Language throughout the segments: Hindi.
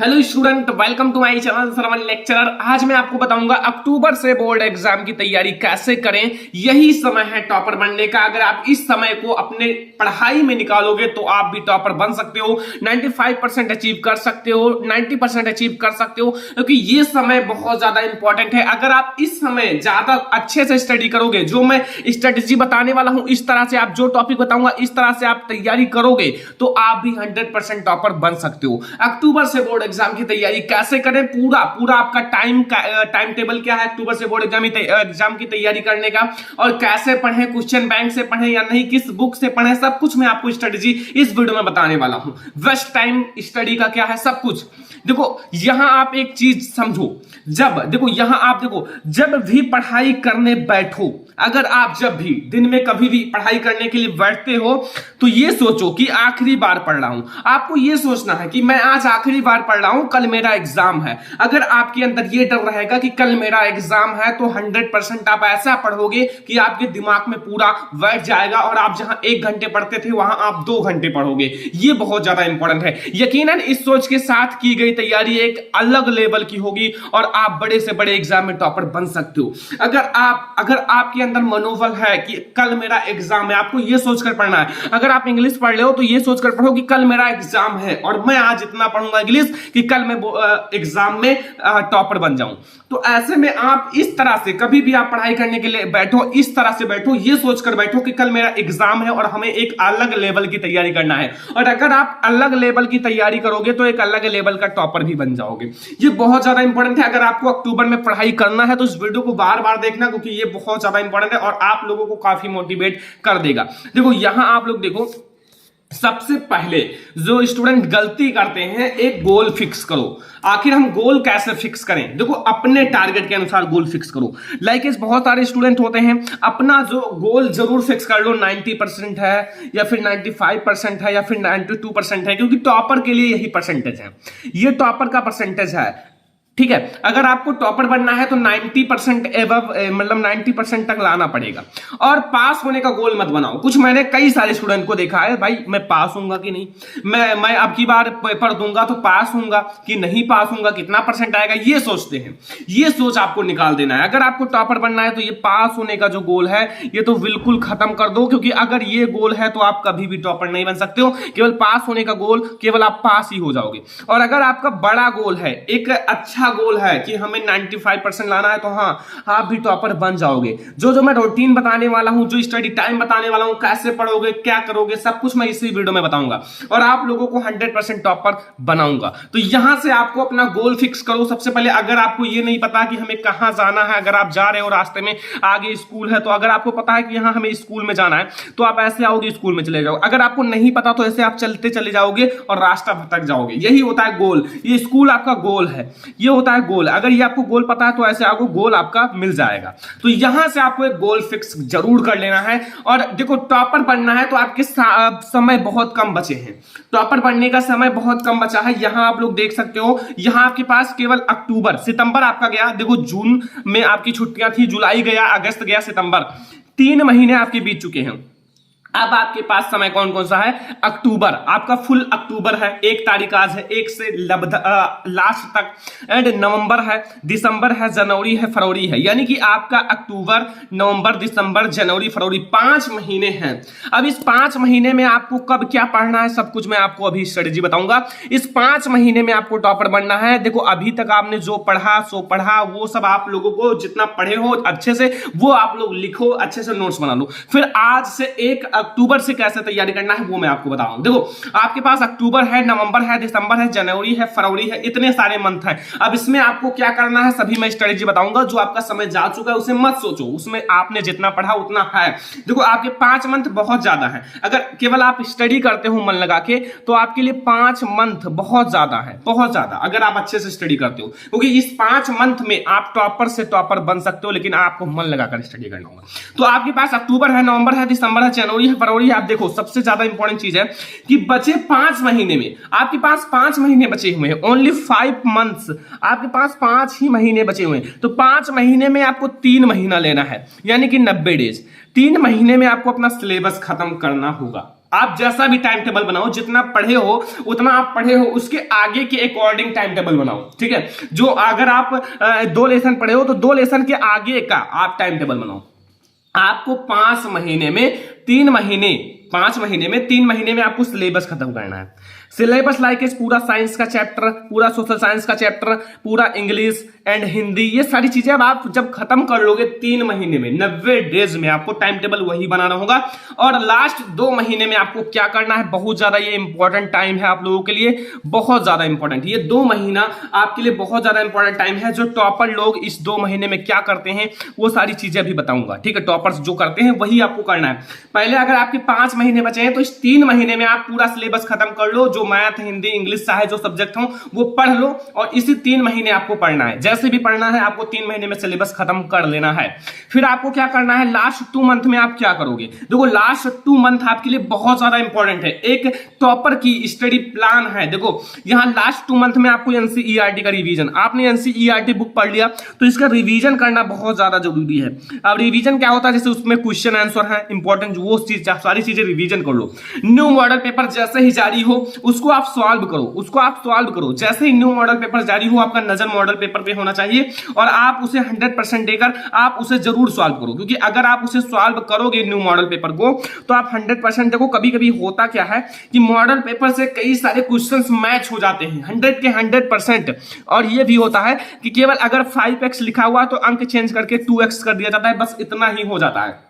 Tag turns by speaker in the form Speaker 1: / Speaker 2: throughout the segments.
Speaker 1: Hello student, welcome to my channel Sarwan lecturer. आज मैं आपको बताऊंगा अक्टूबर से बोर्ड एग्जाम की तैयारी कैसे करें। यही समय है टॉपर बनने का। अगर आप इस समय को अपने पढ़ाई में निकालोगे तो आप भी टॉपर बन सकते हो, 95% अचीव कर सकते हो, 90% अचीव कर सकते हो, क्योंकि ये समय बहुत ज्यादा इंपॉर्टेंट है। अगर आप इस समय ज्यादा अच्छे से स्टडी करोगे, जो मैं स्ट्रेटेजी बताने वाला हूं, इस तरह से आप जो टॉपिक बताऊंगा इस तरह से आप तैयारी करोगे तो आप भी 100% टॉपर बन सकते हो। अक्टूबर से बोर्ड एग्जाम की तैयारी कैसे करें, पूरा आपका टाइम टेबल क्या है अक्टूबर से बोर्ड एग्जाम की तैयारी करने का, और कैसे पढ़ें, क्वेश्चन बैंक से पढ़ें या नहीं, किस बुक से पढ़ें, सब कुछ मैं आपको स्ट्रेटेजी इस वीडियो में बताने वाला हूं। वेस्ट टाइम स्टडी का क्या है, सब कुछ देखो। यहां आप एक चीज समझो, जब भी पढ़ाई करने बैठो, अगर आप जब भी दिन में कभी भी पढ़ाई करने के लिए बैठते हो तो ये सोचो कि आखिरी बार पढ़ रहा हूं। आपको ये सोचना है कि मैं आज आखिरी बार पढ़ रहा हूं, कल मेरा एग्जाम है। अगर आपके अंदर ये डर रहेगा कि कल मेरा एग्जाम है तो 100% आप ऐसा पढ़ोगे कि आपके दिमाग में पूरा बैठ जाएगा, और आप जहां 1 घंटे पढ़ते थे वहां आप 2 घंटे पढ़ोगे। ये बहुत ज्यादा इंपॉर्टेंट है। यकीनन इस सोच के साथ की गई तैयारी एक अलग लेवल की होगी और आप बड़े से बड़े एग्जाम में टॉपर बन सकते हो। अगर आपके अंदर मनोबल है कि कल मेरा एग्जाम है, आपको यह सोचकर पढ़ना है। अगर आप इंग्लिश पढ़ रहे हो तो यह सोचकर पढ़ो कि कल मेरा एग्जाम है और मैं आज इतना पढ़ूंगा इंग्लिश कि कल मैं एग्जाम में टॉपर बन जाऊं। तो ऐसे में आप इस तरह से कभी भी आप पढ़ाई करने के लिए बैठो, इस तरह से बैठो, ये सोचकर बैठो कि कल मेरा एग्जाम है और हमें एक अलग लेवल की तैयारी करना है। और अगर आप अलग लेवल की तैयारी करोगे तो एक अलग लेवल का टॉपर भी बन जाओगे। ये बहुत ज्यादा इंपॉर्टेंट है। अगर आपको अक्टूबर में पढ़ाई करना है तो इस वीडियो को बार बार देखना, क्योंकि ये बहुत ज्यादा इंपॉर्टेंट है और आप लोगों को काफी मोटिवेट कर देगा। देखो यहां आप लोग देखो, सबसे पहले जो स्टूडेंट गलती करते हैं, एक गोल फिक्स करो। आखिर हम गोल कैसे फिक्स करें? देखो अपने टारगेट के अनुसार गोल फिक्स करो। लाइक बहुत सारे स्टूडेंट होते हैं, अपना जो गोल जरूर फिक्स कर लो, 90% है या फिर 95% है या फिर 92% है, क्योंकि टॉपर के लिए यही परसेंटेज है, ये टॉपर का परसेंटेज है। ठीक है, अगर आपको टॉपर बनना है तो 90% एबव, मतलब 90% तक लाना पड़ेगा। और पास होने का गोल मत बनाओ। कुछ मैंने कई सारे स्टूडेंट को देखा है, भाई मैं पास होऊंगा कि नहीं, मैं अब की बार पेपर दूंगा तो पास होऊंगा कि नहीं पास होऊंगा, कितना परसेंट आएगा, ये सोचते हैं। ये सोच आपको निकाल देना है। अगर आपको टॉपर बनना है तो ये पास होने का जो गोल है ये तो बिल्कुल खत्म कर दो, क्योंकि अगर ये गोल है तो आप कभी भी टॉपर नहीं बन सकते हो। केवल पास होने का गोल, केवल आप पास ही हो जाओगे। और अगर आपका बड़ा गोल है, एक अच्छा गोल है कि हमें 95% लाना है, तो हाँ आप भी टॉपर बन जाओगे। जो मैं रूटीन बताने वाला हूं, जो स्टडी टाइम बताने वाला हूं, कैसे पढ़ोगे, क्या करोगे, सब कुछ मैं इसी वीडियो में बताऊंगा और आप लोगों को 100% टॉपर बनाऊंगा। तो यहां से आपको अपना गोल फिक्स करो। सबसे पहले, अगर आपको ये नहीं पता कि हमें कहां जाना है, अगर आप जा रहे हो रास्ते में आगे स्कूल है, तो अगर आपको पता है कि यहां हमें स्कूल में जाना है तो आप ऐसे आओगे, स्कूल में चले जाओ। अगर आपको नहीं पता तो ऐसे आप चलते चले जाओगे और रास्ता भटक जाओगे। यही होता है गोल। ये स्कूल आपका गोल है, ये होता है गोल। अगर ये आपको गोल पता है तो ऐसे आपको गोल आपका मिल जाएगा। तो यहां से आपको एक गोल फिक्स जरूर कर लेना है। और देखो टॉपर बनना है तो आपके समय बहुत कम बचे हैं। टॉपर बनने का समय बहुत कम बचा है। यहां आप लोग देख सकते हो, यहां आपके पास केवल अक्टूबर, सितंबर आपका गया। देखो जून में आपकी छुट्टियां थी, जुलाई गया, अगस्त गया, सितंबर, 3 महीने आपके बीत चुके हैं। अब आपके पास समय कौन कौन सा है? अक्टूबर, आपका फुल अक्टूबर है, 1 तारीख आज है, 1 से लास्ट तक। एंड नवंबर है, दिसंबर है, जनवरी है, फरवरी है। यानी कि आपका अक्टूबर, नवंबर, दिसंबर, जनवरी, फरवरी 5 महीने हैं। अब इस 5 महीने में आपको कब क्या पढ़ना है, सब कुछ मैं आपको अभी स्ट्रेटेजी बताऊंगा। इस 5 महीने में आपको टॉपर बनना है। देखो अभी तक आपने जो पढ़ा सो पढ़ा, वो सब आप लोगों को जितना पढ़े हो अच्छे से वो आप लोग लिखो, अच्छे से नोट्स बना लो। फिर आज से 1 अक्टूबर से कैसे तैयारी करना है वो मैं आपको बता रहा हूं। देखो आपके पास अक्टूबर है, नवंबर है, दिसंबर है, जनवरी है, फरवरी है, इतने सारे मंथ हैं। अब इसमें आपको क्या करना है सभी मैं स्ट्रेटेजी बताऊंगा। जो आपका समय जा चुका है उसे मत सोचो, उसमें आपने जितना पढ़ा उतना है। देखो आपके 5 मंथ बहुत ज्यादा है। अगर केवल आप स्टडी करते हो मन लगा के तो आपके लिए 5 मंथ बहुत ज्यादा है, बहुत ज्यादा, अगर आप अच्छे से स्टडी करते हो। क्योंकि इस 5 मंथ में आप टॉपर से टॉपर बन सकते हो, लेकिन आपको मन लगाकर स्टडी करना होगा। तो आपके पास अक्टूबर है, नवंबर है, दिसंबर है, जनवरी है, फरवरी। आप देखो सबसे ज्यादा इंपॉर्टेंट चीज है कि बचे 5 महीने में, आपके पास 5 महीने बचे हुए हैं, ओनली 5 मंथ्स, आपके पास 5 ही महीने बचे हुए हैं। तो 5 महीने में आपको 3 महीना लेना है, यानी कि 90 डेज। 3 महीने में आपको अपना सिलेबस खत्म करना होगा। आप जैसा भी टाइम टेबल बनाओ, जितना पढ़े हो उतना आप पढ़े हो उसके आगे के अकॉर्डिंग टाइम टेबल बनाओ, ठीक है। जो अगर आप 2 लेसन पढ़े हो तो 2 लेसन के आगे का आप टाइम टेबल बनाओ। आपको 5 महीने में 3 महीने 5 महीने में 3 महीने में आपको सिलेबस खत्म करना है। सिलेबस लाइक पूरा साइंस का चैप्टर, पूरा सोशल साइंस का चैप्टर, पूरा इंग्लिश एंड हिंदी, ये सारी चीजें अब आप जब खत्म कर लोगे 3 महीने में, 90 डेज में आपको टाइम टेबल वही बनाना होगा। और लास्ट 2 महीने में आपको क्या करना है, बहुत ज्यादा ये इंपॉर्टेंट टाइम है आप लोगों के लिए, बहुत ज्यादा इंपॉर्टेंट। ये 2 महीना आपके लिए बहुत ज्यादा इंपॉर्टेंट टाइम है। जो टॉपर लोग इस 2 महीने में क्या करते हैं वो सारी चीजें अभी बताऊंगा, ठीक है। टॉपर्स जो करते हैं वही आपको करना है। पहले अगर आपके 5 महीने बचे हैं तो इस 3 महीने में आप पूरा सिलेबस खत्म कर लो। जो मैथ, हिंदी, इंग्लिश, चाहे जो सब्जेक्ट हो वो पढ़ लो, और इसी 3 महीने आपको पढ़ना है। जैसे भी पढ़ना है आपको 3 महीने में सिलेबस खत्म कर लेना है। फिर आपको क्या करना है, लास्ट 2 मंथ में आप क्या करोगे। देखो लास्ट 2 मंथ आपके लिए बहुत ज्यादा इंपॉर्टेंट है। एक टॉपर की स्टडी प्लान है। देखो यहां लास्ट 2 मंथ में आपको एनसीईआरटी का रिवीजन, आपने एनसीईआरटी बुक पढ़ लिया तो इसका रिवीजन करना बहुत ज्यादा जरूरी है। अब रिवीजन क्या होता है, जैसे उसमें क्वेश्चन आंसर है इंपॉर्टेंट, वो चीज सारी चीजें रिवीजन कर लो। न्यू मॉडल पेपर जैसे ही जारी हो उसको आप सॉल्व करो। जैसे ही न्यू मॉडल पेपर जारी हो आपका नजर मॉडल पेपर पे होना चाहिए, और आप उसे 100% देकर आप उसे जरूर सॉल्व करो। क्योंकि अगर आप उसे सॉल्व करोगे न्यू मॉडल पेपर को तो आप 100% देखो, कभी कभी होता क्या है कि मॉडल पेपर से कई सारे क्वेश्चंस मैच हो जाते हैं 100 के 100%। और ये भी होता है कि केवल अगर 5x लिखा हुआ तो अंक चेंज करके 2x कर दिया जाता है, बस इतना ही हो जाता है।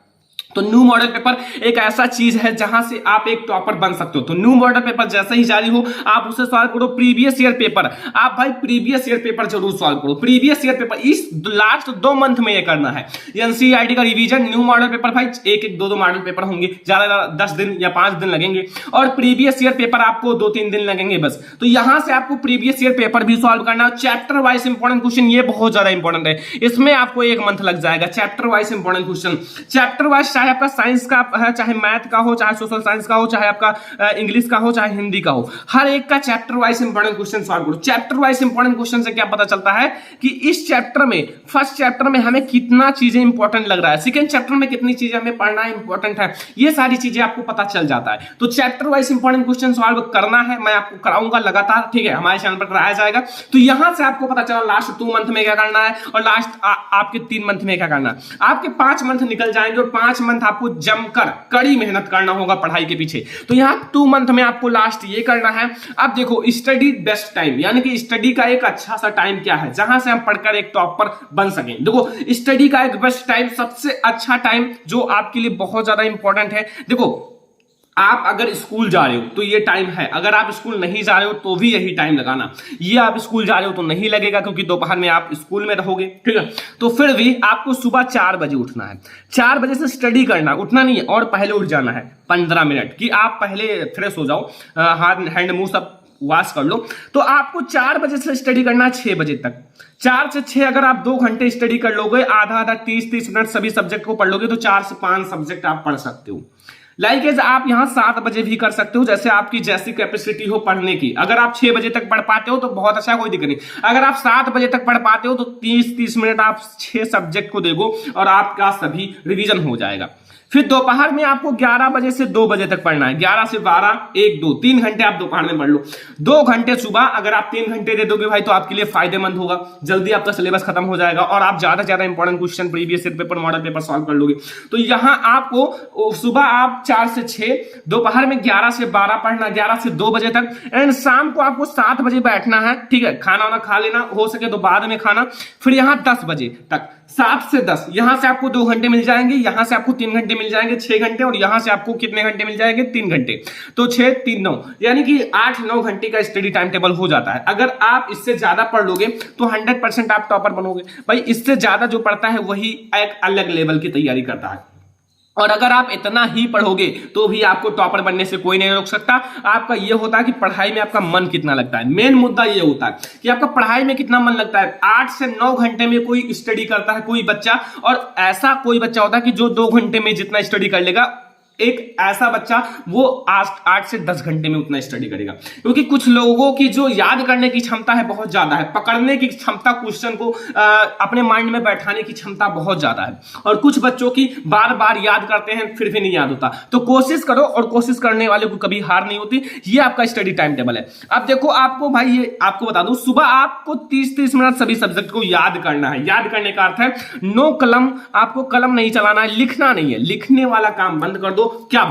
Speaker 1: तो न्यू मॉडल पेपर एक ऐसा चीज है जहां से आप एक टॉपर बन सकते हो। तो न्यू मॉडल पेपर जैसे ही जारी हो आप उसे सॉल्व करो। प्रीवियस ईयर पेपर, आप भाई प्रीवियस ईयर पेपर जरूर सॉल्व करो। प्रीवियस ईयर पेपर इस लास्ट 2 मंथ में ये करना है। एनसीईआरटी का रिवीजन, न्यू मॉडल पेपर भाई 1-1, 2-2 मॉडल पेपर होंगे, ज्यादा 10 दिन या 5 दिन लगेंगे, और प्रीवियस ईयर पेपर आपको 2-3 दिन लगेंगे बस। तो यहां से आपको प्रीवियस ईयर पेपर भी सॉल्व करना है। चैप्टर वाइज इंपॉर्टेंट क्वेश्चन, ये बहुत ज्यादा इंपॉर्टेंट है, इसमें आपको 1 मंथ लग जाएगा। Chapter wise important question, chapter wise, चाहे आपका साइंस का है, चाहे मैथ का हो, चाहे सोशल साइंस का हो, चाहे आपका इंग्लिश का हो, चाहे हिंदी का हो, हर एक का chapter wise important question solve करो। चैप्टर वाइज इंपॉर्टेंट क्वेश्चन से क्या पता चलता है कि इस चैप्टर में, फर्स्ट चैप्टर में हमें कितना चीजें इंपॉर्टेंट लग रहा है, सेकंड चैप्टर में कितनी चीजें हमें पढ़ना इंपॉर्टेंट है, ये सारी चीजें आपको पता चल जाता है। तो chapter wise important question solve करना है, मैं आपको कराऊंगा लगातार, ठीक है, हमारे चैनल पर कराया जाएगा। तो यहां से आपको पता चला लास्ट 2 मंथ में क्या करना है और लास्ट आपके 3 मंथ में क्या करना है। आपके 5 मंथ निकल जाएंगे और 5 मंथ आपको जमकर कड़ी मेहनत करना होगा पढ़ाई के पीछे। तो यहां 2 मंथ में आपको लास्ट ये करना है। अब देखो स्टडी बेस्ट टाइम, यानी कि स्टडी का एक अच्छा सा टाइम क्या है जहां से हम पढ़कर एक टॉपर बन सकें। देखो स्टडी का एक बेस्ट टाइम, सबसे अच्छा टाइम जो आपके लिए बहुत ज्यादा इंपॉर्टेंट है। देखो आप अगर स्कूल जा रहे हो तो ये टाइम है, अगर आप स्कूल नहीं जा रहे हो तो भी यही टाइम लगाना। ये आप स्कूल जा रहे हो तो नहीं लगेगा क्योंकि दोपहर में आप स्कूल में रहोगे, ठीक है। तो फिर भी आपको सुबह 4 बजे उठना है, 4 बजे से स्टडी करना, उठना नहीं है, और पहले उठ जाना है 15 मिनट कि आप पहले फ्रेश हो जाओ, हाथ हैंड मुंह सब वॉश कर लो। तो आपको 4 बजे से स्टडी करना है 6 बजे तक। 4 से 6 अगर आप 2 घंटे स्टडी कर लोगे, आधा 30 मिनट सभी सब्जेक्ट को पढ़ लोगे, तो 4 से 5 सब्जेक्ट आप पढ़ सकते हो। लाइक आप यहां 7 बजे भी कर सकते हो, जैसे आपकी जैसी कैपेसिटी हो पढ़ने की। अगर आप 6 बजे तक पढ़ पाते हो तो बहुत अच्छा, कोई दिक्कत नहीं। अगर आप 7 बजे तक पढ़ पाते हो तो 30 मिनट आप 6 सब्जेक्ट को देखो और आपका सभी रिवीजन हो जाएगा। फिर दोपहर में आपको 11 बजे से 2 बजे तक पढ़ना है। 11 से 12, 1, 2, 3 घंटे आप दोपहर में पढ़ लो। 2 घंटे सुबह, अगर आप 3 घंटे दे दोगे भाई तो आपके लिए फायदेमंद होगा, जल्दी आपका सिलेबस खत्म हो जाएगा और आप ज्यादा से ज्यादा important question previous year paper, model paper solve कर लोगे। तो यहां आपको सुबह आप 4 से 6, दोपहर में 11 से 12 पढ़ना, 11 से 2 बजे तक, एंड शाम को आपको 7 बजे बैठना है, ठीक है। खाना वाना खा लेना, हो सके तो बाद में खाना। फिर यहां 10 बजे तक, 7 से 10, यहां से आपको 2 घंटे मिल जाएंगे, यहां से आपको 3 घंटे मिल जाएंगे, 6 घंटे, और यहां से आपको कितने घंटे मिल जाएंगे, 3 घंटे। तो 6, 3, 9, यानी कि 8-9 घंटे का स्टडी टाइम टेबल हो जाता है। अगर आप इससे ज्यादा पढ़ लोगे तो 100% आप टॉपर बनोगे। भाई इससे ज्यादा जो पढ़ता है वही एक अलग लेवल की तैयारी करता है, और अगर आप इतना ही पढ़ोगे तो भी आपको टॉपर बनने से कोई नहीं रोक सकता। आपका ये होता है कि पढ़ाई में आपका मन कितना लगता है। मेन मुद्दा ये होता है कि आपका पढ़ाई में कितना मन लगता है। 8 से 9 घंटे में कोई स्टडी करता है कोई बच्चा, और ऐसा कोई बच्चा होता है कि जो 2 घंटे में जितना स्टडी कर लेगा एक ऐसा बच्चा वो 8 से 10 घंटे में उतना स्टडी करेगा, क्योंकि कुछ लोगों की जो याद करने की क्षमता है बहुत ज्यादा है, पकड़ने की क्षमता, क्वेश्चन को अपने माइंड में बैठाने की क्षमता बहुत ज्यादा है, और कुछ बच्चों की बार बार याद करते हैं फिर भी नहीं याद होता। तो कोशिश करो, और कोशिश करने वाले को कभी हार नहीं होती। ये आपका स्टडी टाइम टेबल है। अब देखो आपको भाई, ये आपको बता दूं, सुबह आपको 30-30 मिनट सभी सब्जेक्ट को याद करना है। याद करने का अर्थ है नो कलम, आपको कलम नहीं चलाना है, लिखना नहीं है, लिखने वाला काम बंद कर दो। क्या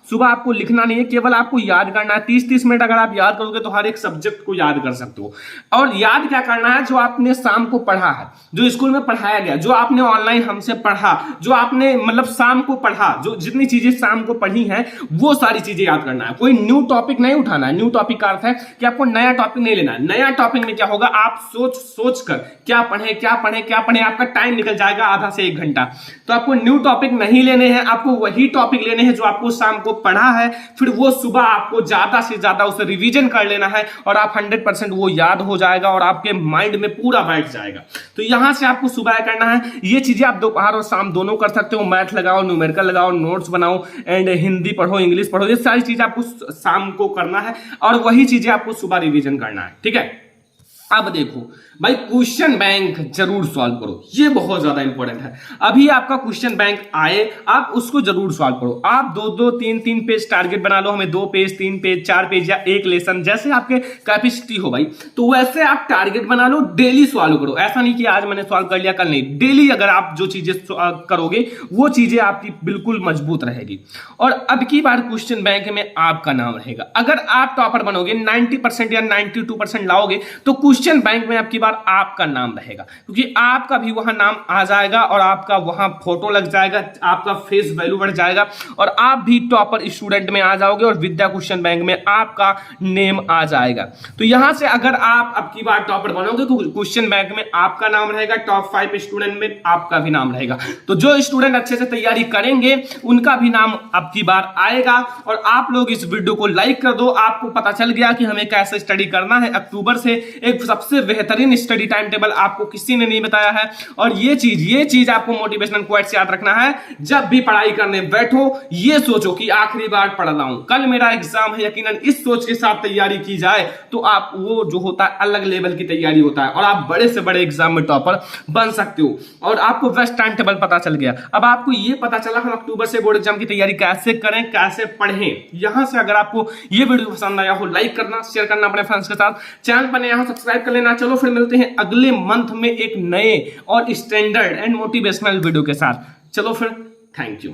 Speaker 1: सुबह आपको लिखना नहीं है, केवल आपको याद करना है। 30-30 मिनट अगर आप याद करोगे तो हर एक सब्जेक्ट को याद कर सकते हो। और याद क्या करना है, जो आपने शाम को पढ़ा है, जो स्कूल में पढ़ाया गया, जो आपने ऑनलाइन हमसे पढ़ा, जो आपने मतलब शाम को पढ़ा, जो जितनी चीजें शाम को पढ़ी हैं वो सारी चीजें याद करना है। कोई न्यू टॉपिक नहीं उठाना है। न्यू टॉपिक का अर्थ है कि आपको नया टॉपिक नहीं लेना है। नया टॉपिक में क्या होगा, आप सोच कर क्या पढ़े, आपका टाइम निकल जाएगा आधा से 1 घंटा। तो आपको न्यू टॉपिक नहीं लेने हैं, आपको वही टॉपिक लेने हैं जो आपको शाम को पढ़ा है, फिर वो सुबह आपको ज्यादा से ज्यादा उसे रिवीजन कर लेना है, और आप 100% वो याद हो जाएगा और आपके माइंड में पूरा बैठ जाएगा। तो यहां से आपको सुबह करना है। ये चीजें आप दोपहर और शाम दोनों कर सकते हो। मैथ लगाओ, न्यूमेरिकल लगाओ, नोट्स बनाओ, एंड हिंदी पढ़ो, इंग्लिश पढ़ो, ये सारी चीजें आपको शाम को करना है, और वही चीजें आपको सुबह रिवीजन करना है। ठीक है। अब देखो भाई, क्वेश्चन बैंक जरूर सॉल्व करो, ये बहुत ज्यादा इंपॉर्टेंट है। अभी आपका क्वेश्चन बैंक आए, आप उसको जरूर सॉल्व करो। आप 2-2, 3-3 पेज टारगेट बना लो, हमें 2 पेज, 3 पेज, 4 पेज या एक लेसन, जैसे आपके कैपेसिटी हो भाई, तो वैसे आप टारगेट बना लो। डेली सॉल्व करो, ऐसा नहीं कि आज मैंने सॉल्व कर लिया कल नहीं। डेली अगर आप जो चीजें करोगे वो चीजें आपकी बिल्कुल मजबूत रहेगी। और अब की बार क्वेश्चन बैंक में आपका नाम रहेगा। अगर आप टॉपर बनोगे, 90% या 92% लाओगे, तो क्वेश्चन बैंक में आपकी बार आपका नाम रहेगा, क्योंकि आपका भी वहां नाम आ जाएगा और आपका वहां फोटो लग जाएगा, आपका फेस वैल्यू बढ़ जाएगा, और आप भी टॉपर स्टूडेंट में आ जाओगे, और विद्या क्वेश्चन बैंक में आपका नेम आ जाएगा। तो यहां से अगर आप अब की बार टॉपर बनोगे तो क्वेश्चन बैंक में आपका नाम रहेगा, टॉप 5 स्टूडेंट में आपका भी नाम रहेगा। तो जो स्टूडेंट अच्छे से तैयारी करेंगे उनका भी नाम अब की बार आएगा। और आप लोग इस वीडियो को लाइक कर दो। आपको पता चल गया कि हमें कैसे स्टडी करना है। अक्टूबर से एक सबसे बेहतरीन स्टडी टाइम टेबल आपको किसी ने नहीं बताया है, और ये चीज आपको मोटिवेशनल क्वाइट्स याद रखना है। जब भी पढ़ाई करने बैठो, ये सोचो कि आखिरी बार पढ़ रहा हूं, कल मेरा एग्जाम है। यकीनन इस सोच के साथ तैयारी की जाए तो आप वो जो होता है अलग लेवल की तैयारी होता है, और आप बड़े से बड़े एग्जाम में टॉपर बन सकते हो। और आपको बेस्ट टाइम टेबल पता चल गया। अब आपको ये पता चला हम अक्टूबर से बोर्ड एग्जाम की तैयारी कैसे करें, कैसे पढ़ें। यहां से अगर आपको ये वीडियो पसंद आया हो, लाइक करना, शेयर करना अपने फ्रेंड्स के साथ, चैनल पर नया हो सब्सक्राइब कर लेना। चलो फिर मिलते हैं अगले मंथ में एक नए और स्टैंडर्ड एंड मोटिवेशनल वीडियो के साथ। चलो फिर, थैंक यू।